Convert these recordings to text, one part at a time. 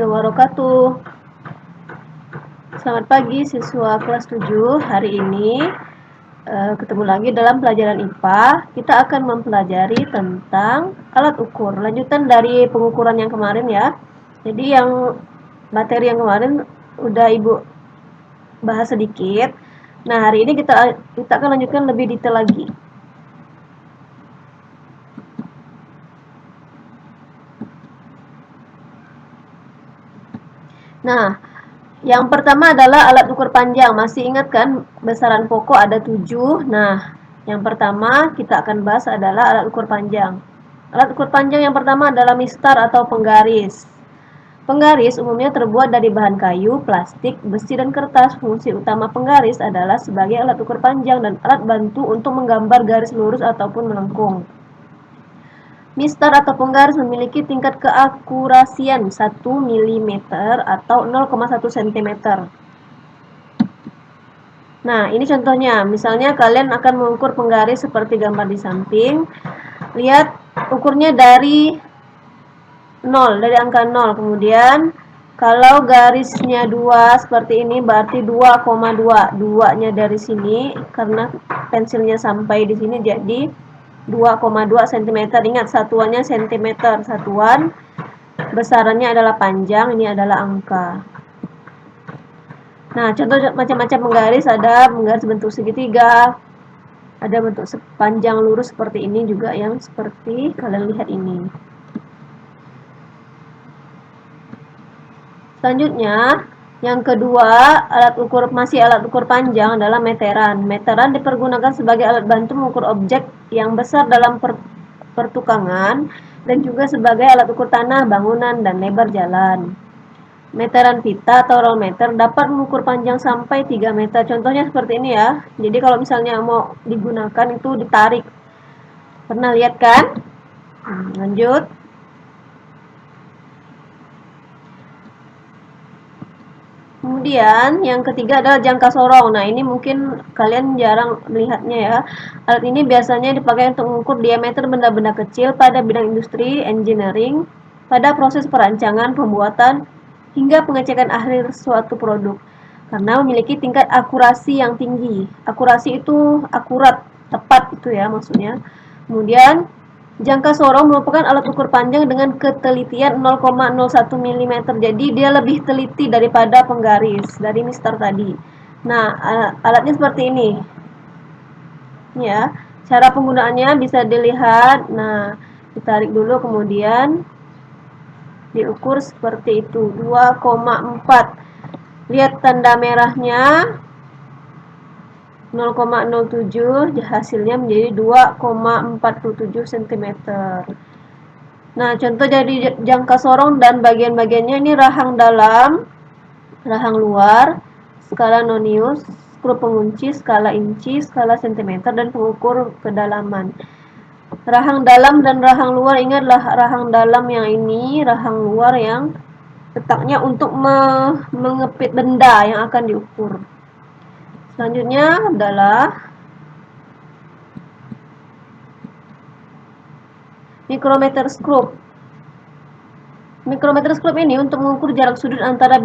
wabarakatuh. Selamat pagi siswa kelas 7. Hari ini ketemu lagi dalam pelajaran IPA. Kita akan mempelajari tentang alat ukur. Lanjutan dari pengukuran yang kemarin ya. Jadi materi yang kemarin udah Ibu bahas sedikit. Nah, hari ini kita akan lanjutkan lebih detail lagi. Nah, yang pertama adalah alat ukur panjang. Masih ingat kan besaran pokok ada 7. Nah, yang pertama kita akan bahas adalah alat ukur panjang. Alat ukur panjang yang pertama adalah mistar atau penggaris. Penggaris umumnya terbuat dari bahan kayu, plastik, besi, dan kertas. Fungsi utama penggaris adalah sebagai alat ukur panjang dan alat bantu untuk menggambar garis lurus ataupun melengkung. Mistar atau penggaris memiliki tingkat keakurasian 1 mm atau 0,1 cm. Nah, ini contohnya. Misalnya kalian akan mengukur penggaris seperti gambar di samping. Lihat ukurnya dari 0, dari angka 0. Kemudian kalau garisnya 2 seperti ini berarti 2,2. 2-nya dari sini karena pensilnya sampai di sini jadi 2,2 cm. Ingat satuannya cm. Satuan besarannya adalah panjang, ini adalah angka. Nah, contoh macam-macam penggaris, ada penggaris bentuk segitiga, ada bentuk panjang lurus seperti ini juga yang seperti kalian lihat ini. Selanjutnya, yang kedua, masih alat ukur panjang adalah meteran. Meteran dipergunakan sebagai alat bantu mengukur objek yang besar dalam pertukangan dan juga sebagai alat ukur tanah, bangunan, dan lebar jalan. Meteran pita atau rollmeter dapat mengukur panjang sampai 3 meter. Contohnya seperti ini ya. Jadi kalau misalnya mau digunakan itu ditarik. Pernah lihat kan? Lanjut. Kemudian yang ketiga adalah jangka sorong. Nah, ini mungkin kalian jarang melihatnya ya. Alat ini biasanya dipakai untuk mengukur diameter benda-benda kecil pada bidang industri, engineering, pada proses perancangan, pembuatan, hingga pengecekan akhir suatu produk. Karena memiliki tingkat akurasi yang tinggi. Akurasi itu akurat, tepat itu ya maksudnya. Kemudian jangka sorong merupakan alat ukur panjang dengan ketelitian 0,01 mm. Jadi dia lebih teliti daripada penggaris dari mistar tadi. Nah, alatnya seperti ini. Ya, cara penggunaannya bisa dilihat. Nah, ditarik dulu kemudian diukur seperti itu, 2,4. Lihat tanda merahnya 0,07, hasilnya menjadi 2,47 cm. Nah, contoh dari jangka sorong dan bagian-bagiannya ini rahang dalam, rahang luar, skala nonius, skru pengunci, skala inci, skala cm, dan pengukur kedalaman. Rahang dalam dan rahang luar, ingatlah rahang dalam yang ini, rahang luar yang letaknya untuk mengepit benda yang akan diukur. Selanjutnya adalah micrometer scope. Micrometer scope ini untuk mengukur jarak sudut antara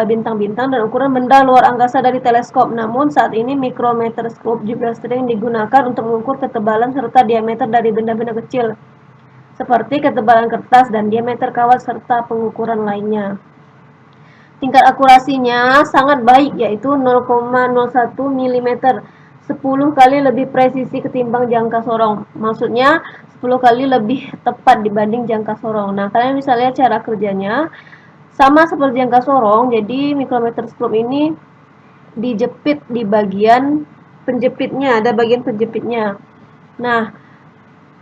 bintang-bintang dan ukuran benda luar angkasa dari teleskop. Namun saat ini micrometer scope juga sering digunakan untuk mengukur ketebalan serta diameter dari benda-benda kecil, seperti ketebalan kertas dan diameter kawat serta pengukuran lainnya. Tingkat akurasinya sangat baik, yaitu 0,01 mm, 10 kali lebih presisi ketimbang jangka sorong. Maksudnya 10 kali lebih tepat dibanding jangka sorong. Nah, kalian bisa lihat cara kerjanya. Sama seperti jangka sorong, jadi micrometer scope ini dijepit di bagian penjepitnya, ada bagian penjepitnya. Nah,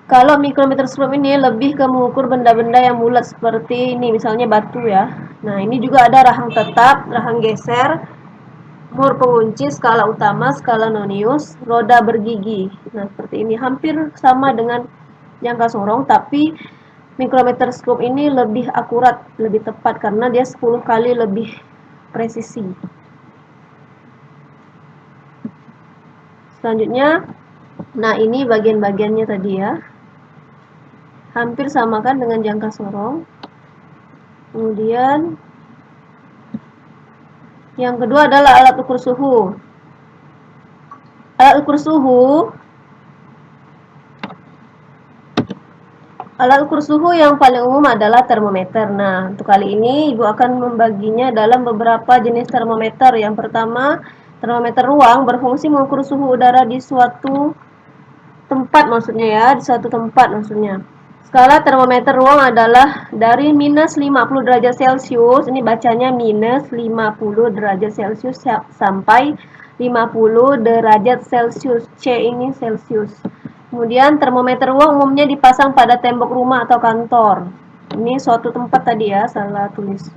kalau micrometer scope ini lebih ke mengukur benda-benda yang bulat seperti ini, misalnya batu ya. Nah, ini juga ada rahang tetap, rahang geser, mur pengunci, skala utama, skala nonius, roda bergigi. Nah, seperti ini hampir sama dengan jangka sorong, tapi micrometer scope ini lebih akurat, lebih tepat karena dia 10 kali lebih presisi. Selanjutnya, nah ini bagian-bagiannya tadi ya. Hampir sama kan dengan jangka sorong. Kemudian yang kedua adalah alat ukur suhu. Alat ukur suhu yang paling umum adalah termometer. Nah, untuk kali ini Ibu akan membaginya dalam beberapa jenis termometer. Yang pertama, termometer ruang berfungsi mengukur suhu udara di suatu tempat maksudnya ya, di suatu tempat maksudnya. Skala termometer ruang adalah dari minus 50 derajat Celcius, ini bacanya minus 50 derajat Celcius sampai 50 derajat Celcius. C ini Celcius. Kemudian termometer ruang umumnya dipasang pada tembok rumah atau kantor. Ini suatu tempat tadi ya, salah tulis.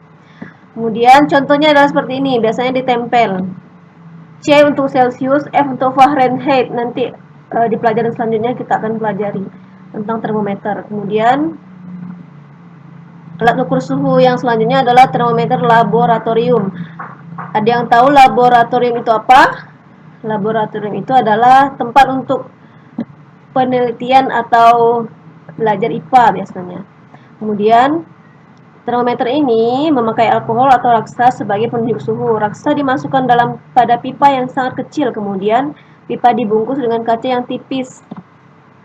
Kemudian contohnya adalah seperti ini, biasanya ditempel. C untuk Celcius, F untuk Fahrenheit. Nanti di pelajaran selanjutnya kita akan pelajari tentang termometer. Kemudian alat ukur suhu yang selanjutnya adalah termometer laboratorium. Ada yang tahu laboratorium itu apa? Laboratorium itu adalah tempat untuk penelitian atau belajar IPA biasanya. Kemudian termometer ini memakai alkohol atau raksa sebagai penunjuk suhu. Raksa dimasukkan pada pipa yang sangat kecil, kemudian pipa dibungkus dengan kaca yang tipis.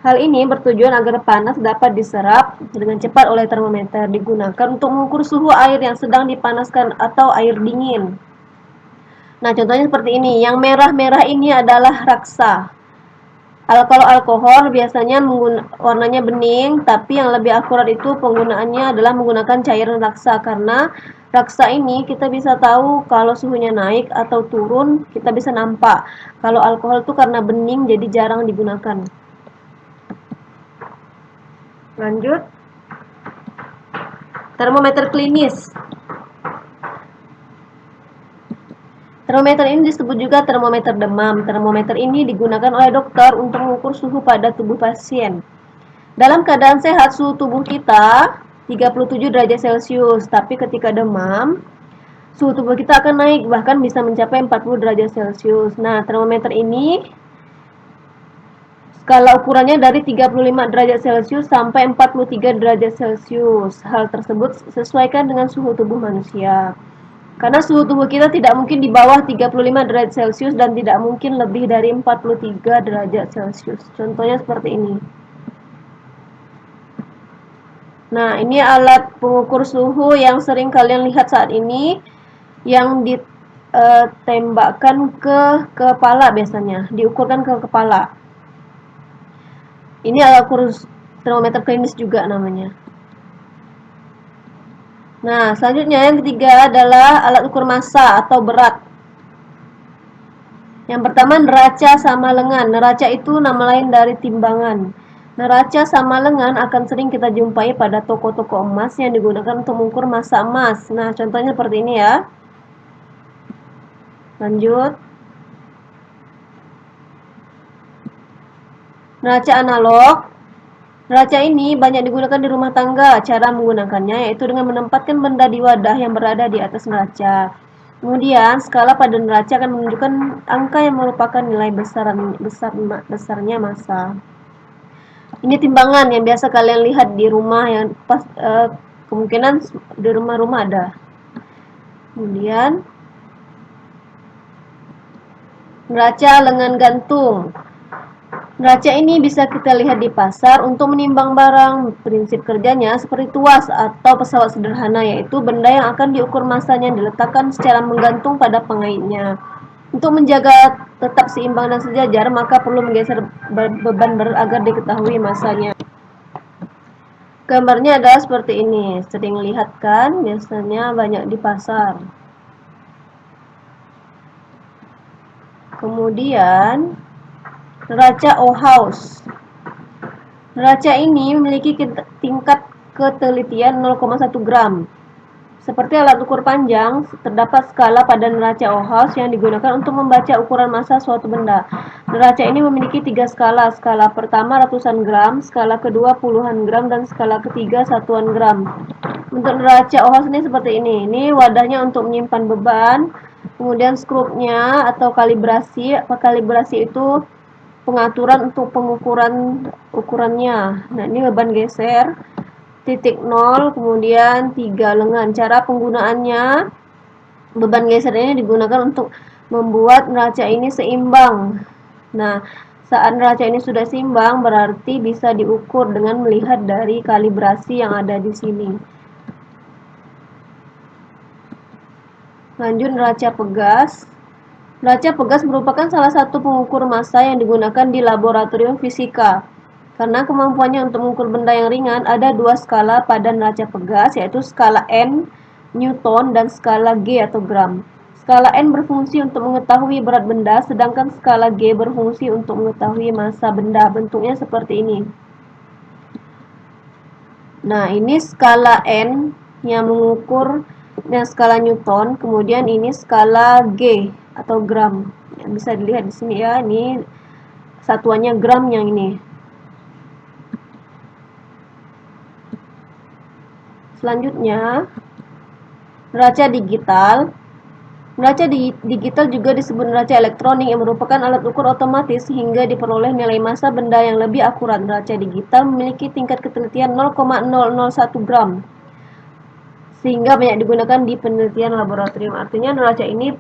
Hal ini bertujuan agar panas dapat diserap dengan cepat oleh termometer. Digunakan untuk mengukur suhu air yang sedang dipanaskan atau air dingin. Nah, contohnya seperti ini. Yang merah-merah ini adalah raksa. Kalau alkohol biasanya warnanya bening, tapi yang lebih akurat itu penggunaannya adalah menggunakan cairan raksa, karena raksa ini kita bisa tahu kalau suhunya naik atau turun, kita bisa nampak. Kalau alkohol itu karena bening jadi jarang digunakan. Lanjut. Termometer klinis. Termometer ini disebut juga termometer demam. Termometer ini digunakan oleh dokter untuk mengukur suhu pada tubuh pasien. Dalam keadaan sehat, suhu tubuh kita 37 derajat Celcius, tapi ketika demam, suhu tubuh kita akan naik, bahkan bisa mencapai 40 derajat Celcius. Nah, termometer ini skala ukurannya dari 35 derajat Celcius sampai 43 derajat Celcius. Hal tersebut sesuaikan dengan suhu tubuh manusia. Karena suhu tubuh kita tidak mungkin di bawah 35 derajat Celcius dan tidak mungkin lebih dari 43 derajat Celcius. Contohnya seperti ini. Nah, ini alat pengukur suhu yang sering kalian lihat saat ini, yang ditembakkan ke kepala biasanya, diukurkan ke kepala. Ini alat ukur termometer klinis juga namanya. Nah, selanjutnya yang ketiga adalah alat ukur massa atau berat. Yang pertama, neraca sama lengan. Neraca itu nama lain dari timbangan. Neraca sama lengan akan sering kita jumpai pada toko-toko emas yang digunakan untuk mengukur massa emas. Nah, contohnya seperti ini ya. Lanjut. Neraca analog. Neraca ini banyak digunakan di rumah tangga. Cara menggunakannya yaitu dengan menempatkan benda di wadah yang berada di atas neraca. Kemudian, skala pada neraca akan menunjukkan angka yang merupakan nilai besarnya massa. Ini timbangan yang biasa kalian lihat di rumah, yang kemungkinan di rumah-rumah ada. Kemudian, neraca lengan gantung. Neraca ini bisa kita lihat di pasar untuk menimbang barang. Prinsip kerjanya seperti tuas atau pesawat sederhana, yaitu benda yang akan diukur massanya diletakkan secara menggantung pada pengaitnya. Untuk menjaga tetap seimbang dan sejajar, maka perlu menggeser beban berat agar diketahui massanya. Gambarnya adalah seperti ini. Sering lihat kan? Biasanya banyak di pasar. Kemudian neraca Ohaus. Neraca ini memiliki tingkat ketelitian 0,1 gram. Seperti alat ukur panjang, terdapat skala pada neraca Ohaus yang digunakan untuk membaca ukuran massa suatu benda. Neraca ini memiliki 3 skala. Skala pertama ratusan gram, skala kedua puluhan gram, dan skala ketiga satuan gram. Untuk neraca Ohaus ini seperti ini. Ini wadahnya untuk menyimpan beban. Kemudian skrupnya atau kalibrasi. Kalibrasi itu pengaturan untuk pengukurannya. Nah, ini beban geser. titik 0, kemudian 3 lengan. Cara penggunaannya, beban geser ini digunakan untuk membuat neraca ini seimbang. Nah, saat neraca ini sudah seimbang, berarti bisa diukur dengan melihat dari kalibrasi yang ada di sini. Lanjut, neraca pegas. Neraca pegas merupakan salah satu pengukur massa yang digunakan di laboratorium fisika. Karena kemampuannya untuk mengukur benda yang ringan, ada dua skala pada neraca pegas, yaitu skala N, Newton, dan skala G atau gram. Skala N berfungsi untuk mengetahui berat benda, sedangkan skala G berfungsi untuk mengetahui massa benda. Bentuknya seperti ini. Nah, ini skala N yang mengukur skala Newton, kemudian ini skala G atau gram. Yang bisa dilihat di sini ya, ini satuannya gram yang ini. Selanjutnya, neraca digital. Neraca digital juga disebut neraca elektronik yang merupakan alat ukur otomatis sehingga diperoleh nilai massa benda yang lebih akurat. Neraca digital memiliki tingkat ketelitian 0,001 gram sehingga banyak digunakan di penelitian laboratorium. Artinya neraca ini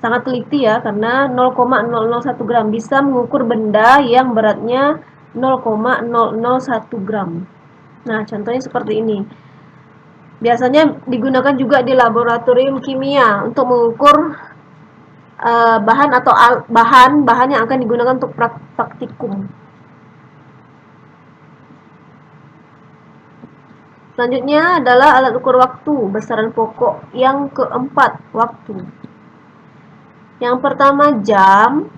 sangat teliti ya, karena 0,001 gram bisa mengukur benda yang beratnya 0,001 gram. Nah, contohnya seperti ini. Biasanya digunakan juga di laboratorium kimia untuk mengukur bahan atau bahan yang akan digunakan untuk praktikum. Selanjutnya adalah alat ukur waktu, besaran pokok yang keempat, waktu. Yang pertama jam,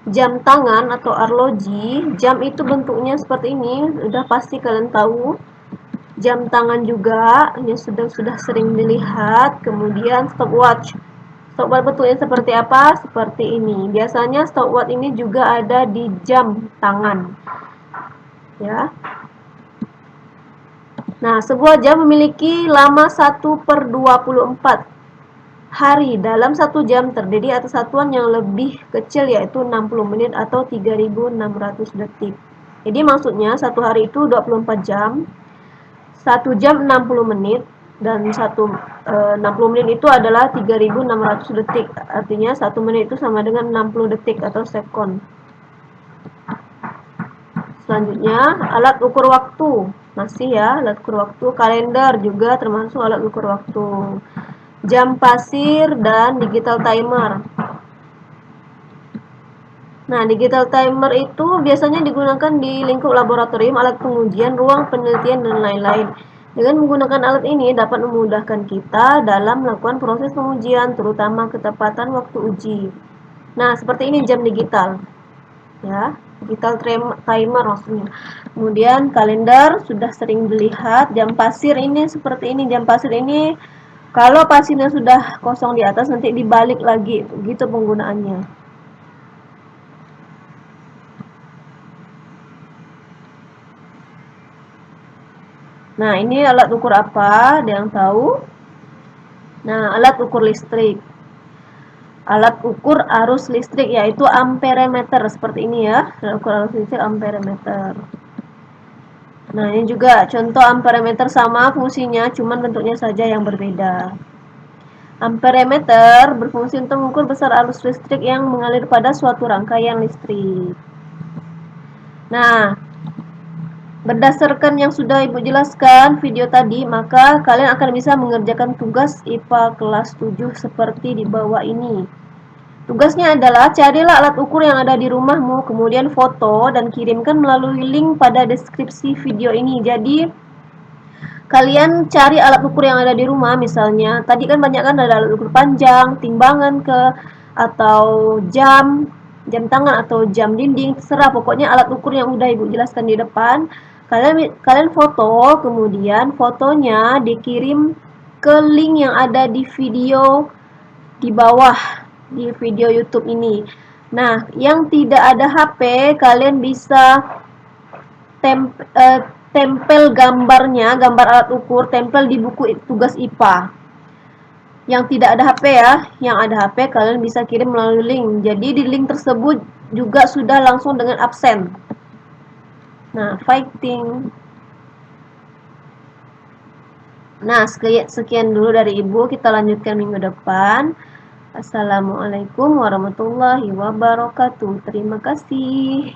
jam tangan atau arloji. Jam itu bentuknya seperti ini, udah pasti kalian tahu. Jam tangan juga, ini sudah sering dilihat. Kemudian stopwatch. Stopwatch bentuknya seperti apa? Seperti ini. Biasanya stopwatch ini juga ada di jam tangan. Ya. Nah, sebuah jam memiliki lama 1/24 hari. Dalam 1 jam terdiri atas satuan yang lebih kecil yaitu 60 menit atau 3.600 detik. Jadi maksudnya 1 hari itu 24 jam. 1 jam 60 menit dan 60 menit itu adalah 3.600 detik. Artinya 1 menit itu sama dengan 60 detik atau sekon. Selanjutnya, alat ukur waktu. Masih ya, alat ukur waktu. Kalender juga termasuk alat ukur waktu. Jam pasir dan digital timer. Nah, digital timer itu biasanya digunakan di lingkup laboratorium, alat pengujian, ruang penelitian, dan lain-lain. Dengan menggunakan alat ini dapat memudahkan kita dalam melakukan proses pengujian, terutama ketepatan waktu uji. Nah, seperti ini jam digital. Ya, digital timer maksudnya. Kemudian kalender sudah sering dilihat. Jam pasir ini seperti ini. Jam pasir ini kalau pasirnya sudah kosong di atas nanti dibalik lagi, begitu penggunaannya. Nah, ini alat ukur apa? Ada yang tahu? Nah, alat ukur listrik. Alat ukur arus listrik yaitu amperemeter seperti ini ya. Alat ukur arus listrik amperemeter. Nah, ini juga contoh amperemeter sama fungsinya, cuman bentuknya saja yang berbeda. Amperemeter berfungsi untuk mengukur besar arus listrik yang mengalir pada suatu rangkaian listrik. Nah, berdasarkan yang sudah Ibu jelaskan video tadi, maka kalian akan bisa mengerjakan tugas IPA kelas 7 seperti di bawah ini. Tugasnya adalah carilah alat ukur yang ada di rumahmu, kemudian foto dan kirimkan melalui link pada deskripsi video ini. Jadi, kalian cari alat ukur yang ada di rumah, misalnya tadi kan banyak kan ada alat ukur panjang, timbangan atau jam tangan atau jam dinding, terserah, pokoknya alat ukur yang udah Ibu jelaskan di depan. Kalian foto, kemudian fotonya dikirim ke link yang ada di video di bawah di video YouTube ini. Nah, yang tidak ada HP, kalian bisa tempel gambarnya, gambar alat ukur, tempel di buku tugas IPA. Yang tidak ada HP ya, yang ada HP kalian bisa kirim melalui link. Jadi di link tersebut juga sudah langsung dengan absen. Nah, fighting. Nah, sekian dulu dari Ibu, kita lanjutkan minggu depan. Assalamualaikum warahmatullahi wabarakatuh. Terima kasih.